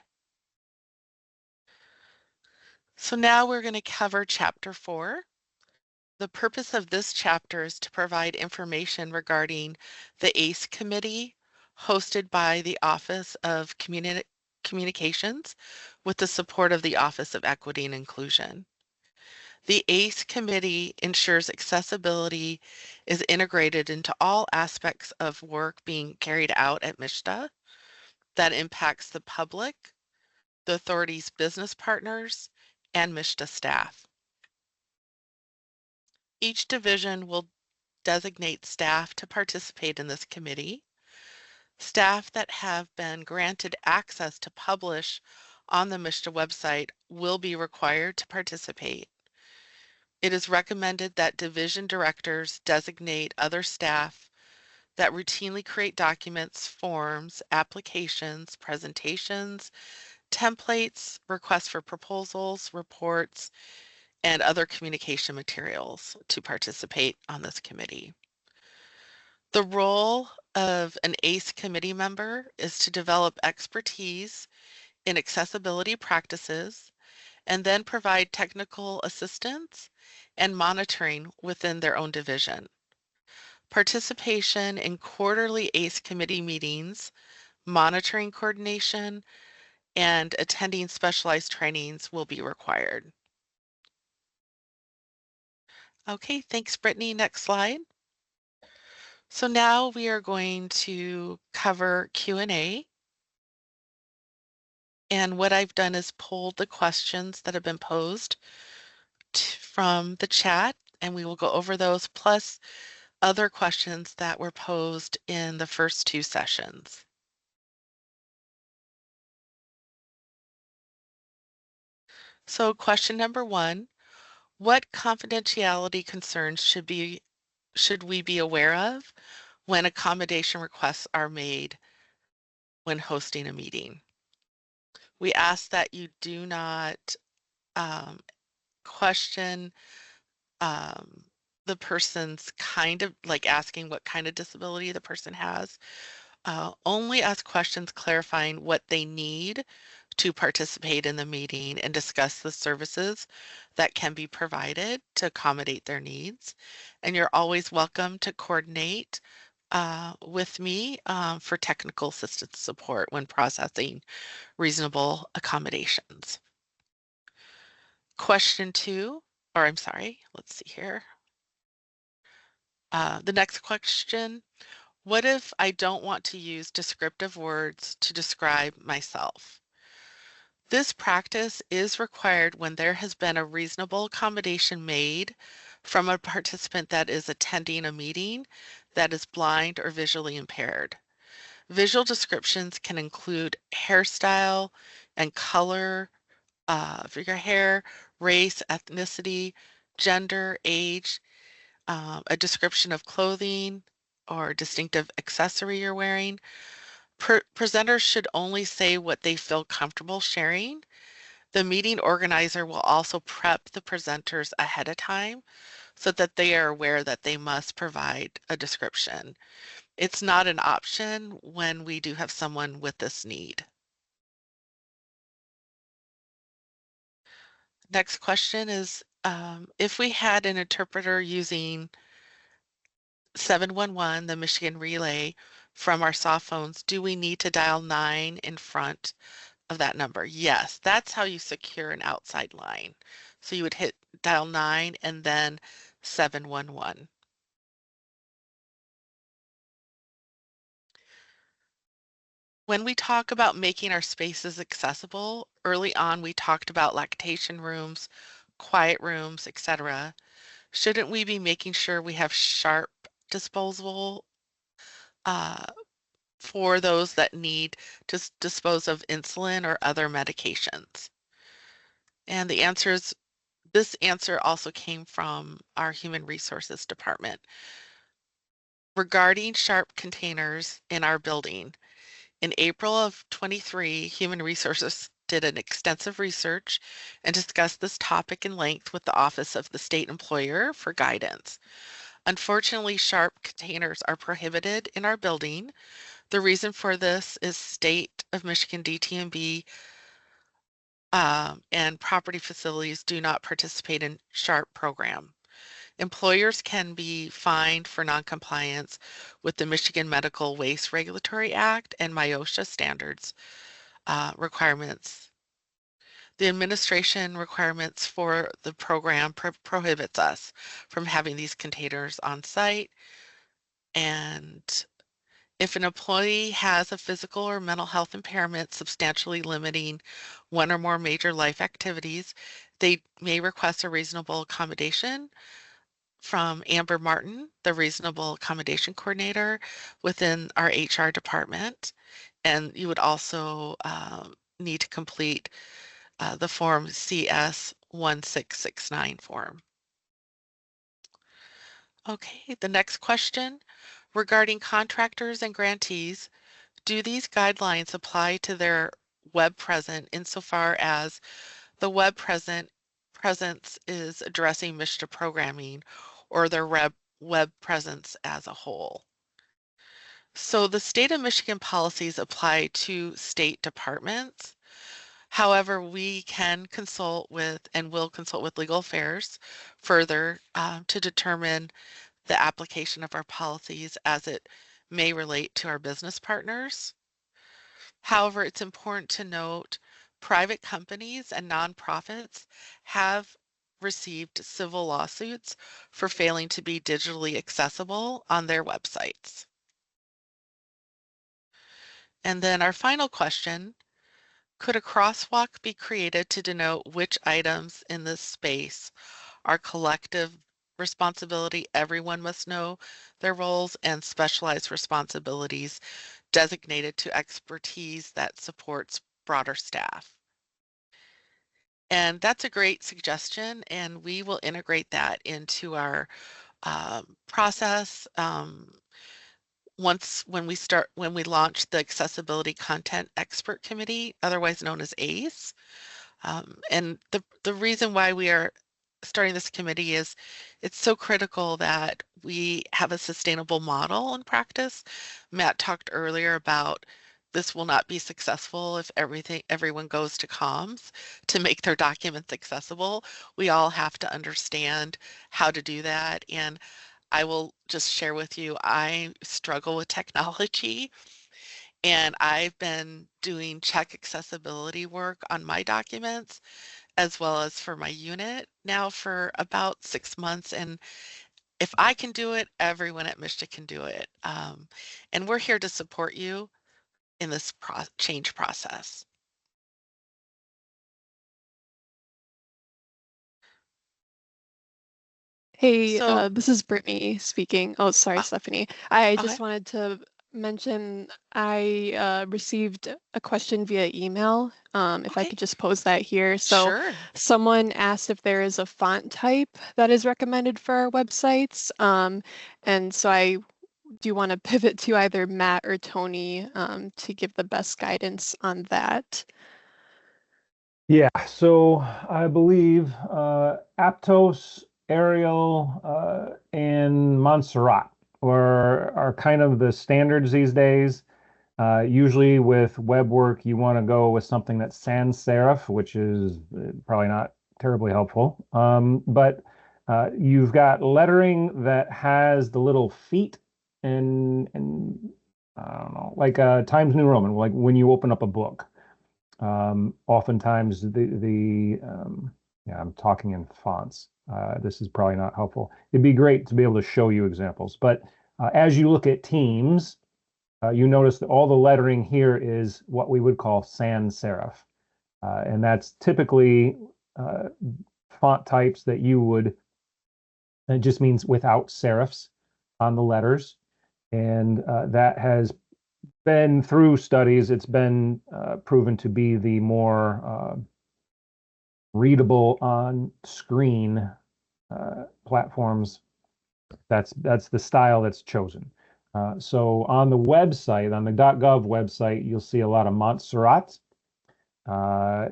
So now we're going to cover Chapter 4. The purpose of this chapter is to provide information regarding the ACE committee hosted by the Office of Communications with the support of the Office of Equity and Inclusion. The ACE committee ensures accessibility is integrated into all aspects of work being carried out at MSHDA that impacts the public, the authority's business partners, and MSHDA staff. Each division will designate staff to participate in this committee. Staff that have been granted access to publish on the MSHDA website will be required to participate. It is recommended that division directors designate other staff that routinely create documents, forms, applications, presentations, templates, requests for proposals, reports, and other communication materials to participate on this committee. The role of an ACE committee member is to develop expertise in accessibility practices and then provide technical assistance and monitoring within their own division. Participation in quarterly ACE committee meetings, monitoring coordination, and attending specialized trainings will be required. Okay, thanks, Brittany. Next slide. So now we are going to cover Q&A. And what I've done is pulled the questions that have been posed from the chat, and we will go over those plus other questions that were posed in the first two sessions. So question number 1, what confidentiality concerns should we be aware of when accommodation requests are made when hosting a meeting? We ask that you do not question the person's kind of like asking what kind of disability the person has. Only ask questions clarifying what they need to participate in the meeting and discuss the services that can be provided to accommodate their needs. And you're always welcome to coordinate with me for technical assistance support when processing reasonable accommodations. Question 2, or I'm sorry, let's see here. The next question, what if I don't want to use descriptive words to describe myself? This practice is required when there has been a reasonable accommodation made from a participant that is attending a meeting that is blind or visually impaired. Visual descriptions can include hairstyle and color for your hair, race, ethnicity, gender, age, a description of clothing or distinctive accessory you're wearing. Presenters should only say what they feel comfortable sharing. The meeting organizer will also prep the presenters ahead of time so that they are aware that they must provide a description. It's not an option when we do have someone with this need. Next question is, if we had an interpreter using 711, the Michigan relay, from our soft phones, do we need to dial 9 in front of that number? Yes, that's how you secure an outside line. So you would hit dial 9 and then 711. When we talk about making our spaces accessible, early on we talked about lactation rooms, quiet rooms, etc. Shouldn't we be making sure we have sharp disposal uh, for those that need to dispose of insulin or other medications? And the answer is, this answer also came from our Human Resources Department. Regarding sharp containers in our building, in April of 23, Human Resources did an extensive research and discussed this topic in length with the Office of the State Employer for guidance. Unfortunately, sharp containers are prohibited in our building. The reason for this is State of Michigan DTMB and property facilities do not participate in SHARP program. Employers can be fined for noncompliance with the Michigan Medical Waste Regulatory Act and MIOSHA standards requirements. The administration requirements for the program prohibits us from having these containers on site. And if an employee has a physical or mental health impairment substantially limiting one or more major life activities, they may request a reasonable accommodation from Amber Martin, the Reasonable Accommodation Coordinator within our HR department. And you would also need to complete the form CS 1669 form. Okay, the next question regarding contractors and grantees, do these guidelines apply to their web presence insofar as the web presence is addressing MSHDA programming or their web presence as a whole? So the state of Michigan policies apply to state departments. However, we can consult with and will consult with legal affairs further to determine the application of our policies as it may relate to our business partners. However, it's important to note private companies and nonprofits have received civil lawsuits for failing to be digitally accessible on their websites. And then our final question, could a crosswalk be created to denote which items in this space are collective responsibility? Everyone must know their roles and specialized responsibilities designated to expertise that supports broader staff. And that's a great suggestion, and we will integrate that into our process when we launch the Accessibility Content Expert Committee, otherwise known as ACE. And the reason why we are starting this committee is it's so critical that we have a sustainable model in practice. Matt talked earlier about this will not be successful if everyone goes to comms to make their documents accessible. We all have to understand how to do that. And I will just share with you, I struggle with technology and I've been doing check accessibility work on my documents as well as for my unit now for about 6 months. And if I can do it, everyone at MSHDA can do it. And we're here to support you in this change process. Hey, So, this is Brittany speaking. Oh, sorry, uh, Stephanie. I okay, just wanted to mention I received a question via email. If I okay, could just pose that here. So sure. someone asked if there is a font type that is recommended for our websites. And so I do want to pivot to either Matt or Tony to give the best guidance on that. Yeah, so I believe Aptos, Arial, and Montserrat are kind of the standards these days. Usually with web work, you want to go with something that's sans serif, which is probably not terribly helpful. But you've got lettering that has the little feet and I don't know, like Times New Roman, like when you open up a book. Oftentimes yeah, I'm talking in fonts. This is probably not helpful. It'd be great to be able to show you examples, but as you look at Teams, you notice that all the lettering here is what we would call sans serif. And that's typically uh, font types that you would, it just means without serifs on the letters. And that has been through studies, it's been proven to be the more readable on screen platforms. That's the style that's chosen. So on the website, on the .gov website, you'll see a lot of Montserrat,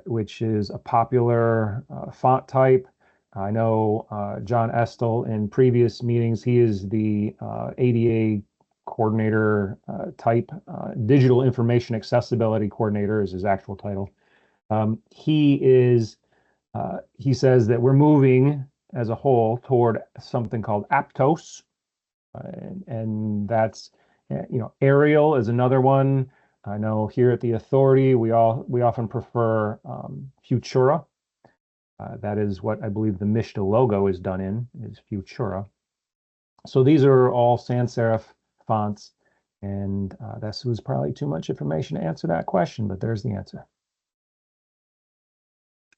which is a popular font type. I know John Estel in previous meetings, he is the ADA coordinator type. Digital Information Accessibility Coordinator is his actual title. He says that we're moving as a whole toward something called Aptos, and that's Arial is another one. I know here at the authority we often prefer Futura. That is what I believe the MSHDA logo is done in, is Futura. So these are all sans serif fonts, and this was probably too much information to answer that question, but there's the answer.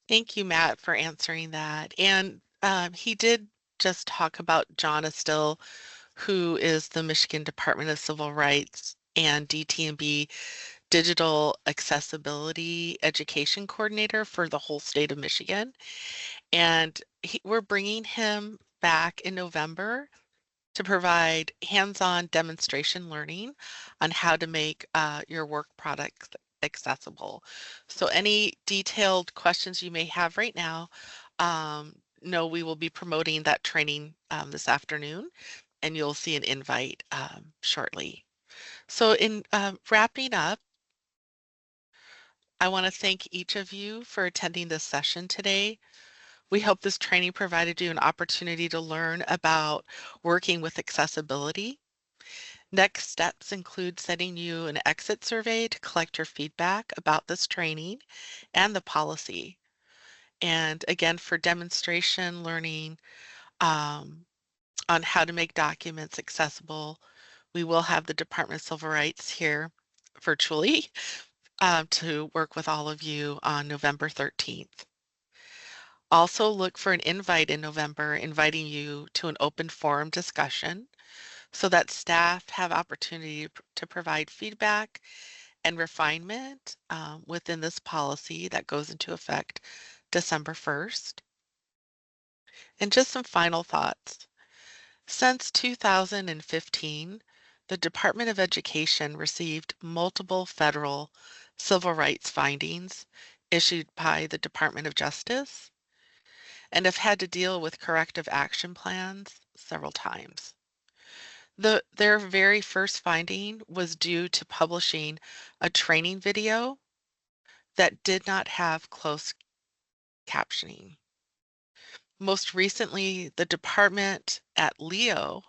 Thank you, Matt, for answering that. And he did just talk about John Estill, who is the Michigan Department of Civil Rights and DTMB Digital Accessibility Education Coordinator for the whole state of Michigan. And we're bringing him back in November to provide hands-on demonstration learning on how to make your work products accessible. So any detailed questions you may have right now, know we will be promoting that training this afternoon, and you'll see an invite shortly. So in wrapping up, I want to thank each of you for attending this session today. We hope this training provided you an opportunity to learn about working with accessibility. Next steps include sending you an exit survey to collect your feedback about this training and the policy. And again, for demonstration learning um, on how to make documents accessible, we will have the Department of Civil Rights here virtually to work with all of you on November 13th. Also look for an invite in November inviting you to an open forum discussion so that staff have opportunity to provide feedback and refinement within this policy that goes into effect December 1st. And just some final thoughts. Since 2015, the Department of Education received multiple federal civil rights findings issued by the Department of Justice and have had to deal with corrective action plans several times. Their very first finding was due to publishing a training video that did not have closed captioning. Most recently, the department at Leo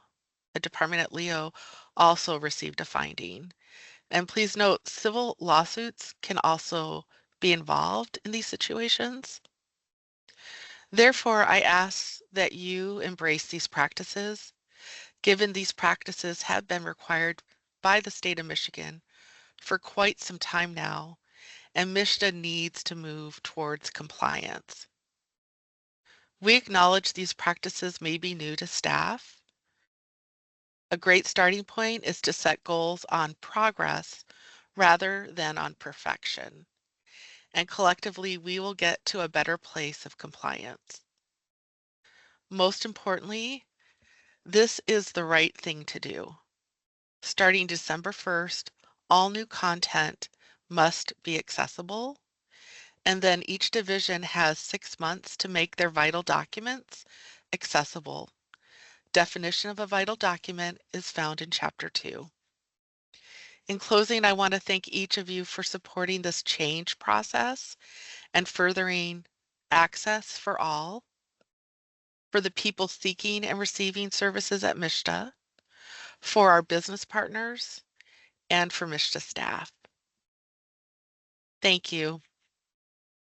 also received a finding. And please note, civil lawsuits can also be involved in these situations. Therefore, I ask that you embrace these practices given these practices have been required by the state of Michigan for quite some time now, and MSHDA needs to move towards compliance. We acknowledge these practices may be new to staff. A great starting point is to set goals on progress rather than on perfection. And collectively, we will get to a better place of compliance. Most importantly, this is the right thing to do. Starting December 1st, all new content must be accessible, and then each division has 6 months to make their vital documents accessible. Definition of a vital document is found in Chapter 2. In closing, I want to thank each of you for supporting this change process and furthering access for all, for the people seeking and receiving services at MSHDA, for our business partners, and for MSHDA staff. Thank you.